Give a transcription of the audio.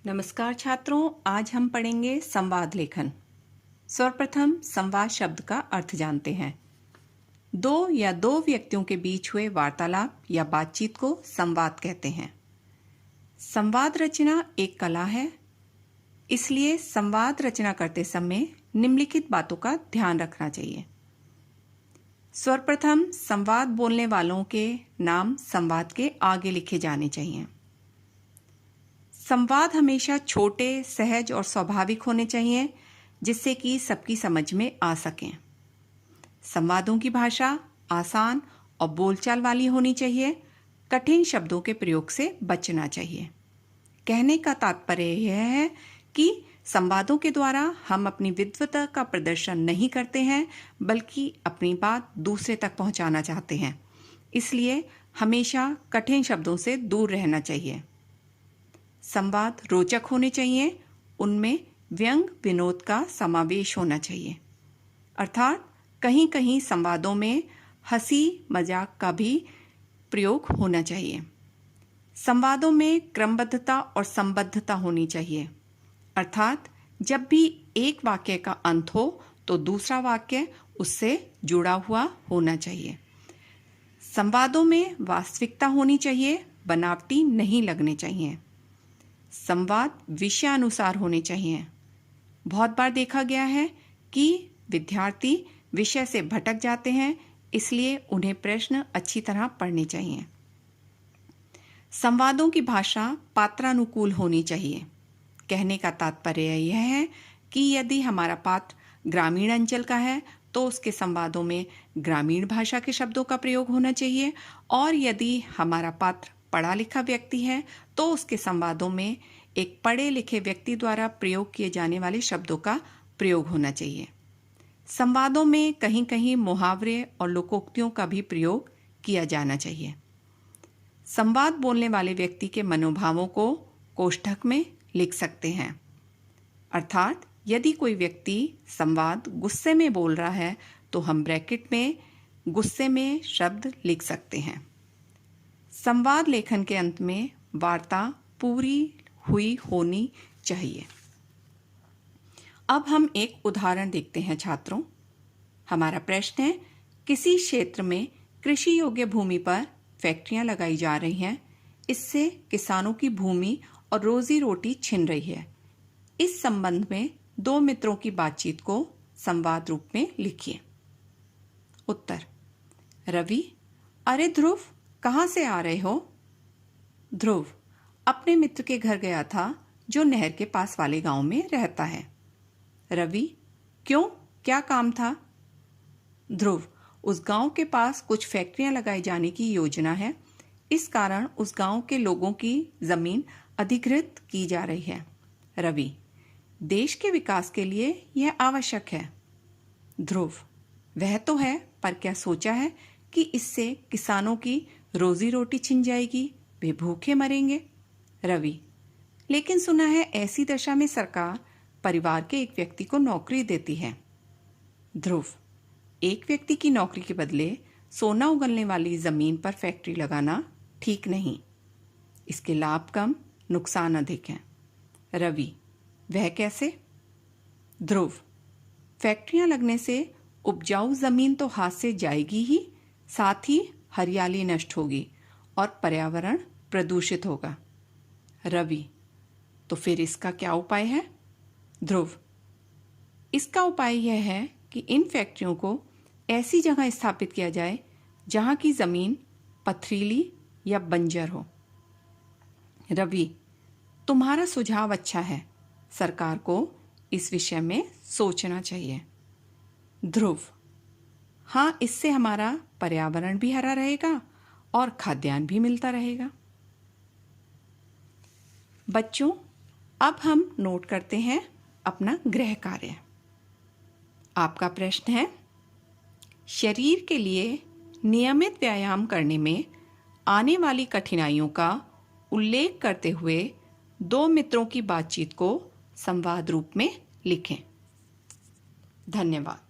नमस्कार छात्रों, आज हम पढ़ेंगे संवाद लेखन। सर्वप्रथम संवाद शब्द का अर्थ जानते हैं। दो या दो व्यक्तियों के बीच हुए वार्तालाप या बातचीत को संवाद कहते हैं। संवाद रचना एक कला है, इसलिए संवाद रचना करते समय निम्नलिखित बातों का ध्यान रखना चाहिए। सर्वप्रथम संवाद बोलने वालों के नाम संवाद के आगे लिखे जाने चाहिए। संवाद हमेशा छोटे, सहज और स्वाभाविक होने चाहिए, जिससे कि सबकी समझ में आ सकें। संवादों की भाषा आसान और बोलचाल वाली होनी चाहिए। कठिन शब्दों के प्रयोग से बचना चाहिए। कहने का तात्पर्य यह है कि संवादों के द्वारा हम अपनी विद्वता का प्रदर्शन नहीं करते हैं, बल्कि अपनी बात दूसरे तक पहुंचाना चाहते हैं। इसलिए हमेशा कठिन शब्दों से दूर रहना चाहिए। संवाद रोचक होने चाहिए, उनमें व्यंग विनोद का समावेश होना चाहिए। अर्थात कहीं कहीं संवादों में हंसी मजाक का भी प्रयोग होना चाहिए। संवादों में क्रमबद्धता और संबद्धता होनी चाहिए। अर्थात जब भी एक वाक्य का अंत हो तो दूसरा वाक्य उससे जुड़ा हुआ होना चाहिए। संवादों में वास्तविकता होनी चाहिए, बनावटी नहीं लगने चाहिए। संवाद विषयानुसार होने चाहिए। बहुत बार देखा गया है कि विद्यार्थी विषय से भटक जाते हैं, इसलिए उन्हें प्रश्न अच्छी तरह पढ़ने चाहिए। संवादों की भाषा पात्रानुकूल होनी चाहिए। कहने का तात्पर्य यह है कि यदि हमारा पात्र ग्रामीण अंचल का है तो उसके संवादों में ग्रामीण भाषा के शब्दों का प्रयोग होना चाहिए, और यदि हमारा पात्र पढ़ा लिखा व्यक्ति है तो उसके संवादों में एक पढ़े लिखे व्यक्ति द्वारा प्रयोग किए जाने वाले शब्दों का प्रयोग होना चाहिए। संवादों में कहीं कहीं मुहावरे और लोकोक्तियों का भी प्रयोग किया जाना चाहिए। संवाद बोलने वाले व्यक्ति के मनोभावों को कोष्ठक में लिख सकते हैं। अर्थात यदि कोई व्यक्ति संवाद गुस्से में बोल रहा है तो हम ब्रैकेट में गुस्से में शब्द लिख सकते हैं। संवाद लेखन के अंत में वार्ता पूरी हुई होनी चाहिए। अब हम एक उदाहरण देखते हैं छात्रों। हमारा प्रश्न है, किसी क्षेत्र में कृषि योग्य भूमि पर फैक्ट्रियां लगाई जा रही हैं। इससे किसानों की भूमि और रोजी रोटी छिन रही है। इस संबंध में दो मित्रों की बातचीत को संवाद रूप में लिखिए। उत्तर: रवि: अरे ध्रुव, कहाँ से आ रहे हो? ध्रुव: अपने मित्र के घर गया था जो नहर के पास वाले गांव में रहता है। रवि: क्यों, क्या काम था? ध्रुव: उस गांव के पास कुछ फैक्ट्रियां लगाए जाने की योजना है। इस कारण उस गांव के लोगों की जमीन अधिग्रहित की जा रही है। रवि: देश के विकास के लिए यह आवश्यक है। ध्रुव: वह तो है, पर क्या सोचा है कि इससे किसानों की रोजी रोटी छिन जाएगी, वे भूखे मरेंगे? रवि: लेकिन सुना है ऐसी दशा में सरकार परिवार के एक व्यक्ति को नौकरी देती है। ध्रुव: एक व्यक्ति की नौकरी के बदले सोना उगलने वाली जमीन पर फैक्ट्री लगाना ठीक नहीं। इसके लाभ कम, नुकसान अधिक हैं। रवि: वह कैसे? ध्रुव: फैक्ट्रियां लगने से उपजाऊ जमीन तो हाथ से जाएगी ही, साथ ही हरियाली नष्ट होगी और पर्यावरण प्रदूषित होगा। रवि: तो फिर इसका क्या उपाय है? ध्रुव: इसका उपाय यह है कि इन फैक्ट्रियों को ऐसी जगह स्थापित किया जाए जहां की जमीन पथरीली या बंजर हो। रवि: तुम्हारा सुझाव अच्छा है, सरकार को इस विषय में सोचना चाहिए। ध्रुव: हाँ, इससे हमारा पर्यावरण भी हरा रहेगा और खाद्यान्न भी मिलता रहेगा। बच्चों, अब हम नोट करते हैं अपना गृह कार्य। आपका प्रश्न है, शरीर के लिए नियमित व्यायाम करने में आने वाली कठिनाइयों का उल्लेख करते हुए दो मित्रों की बातचीत को संवाद रूप में लिखें। धन्यवाद।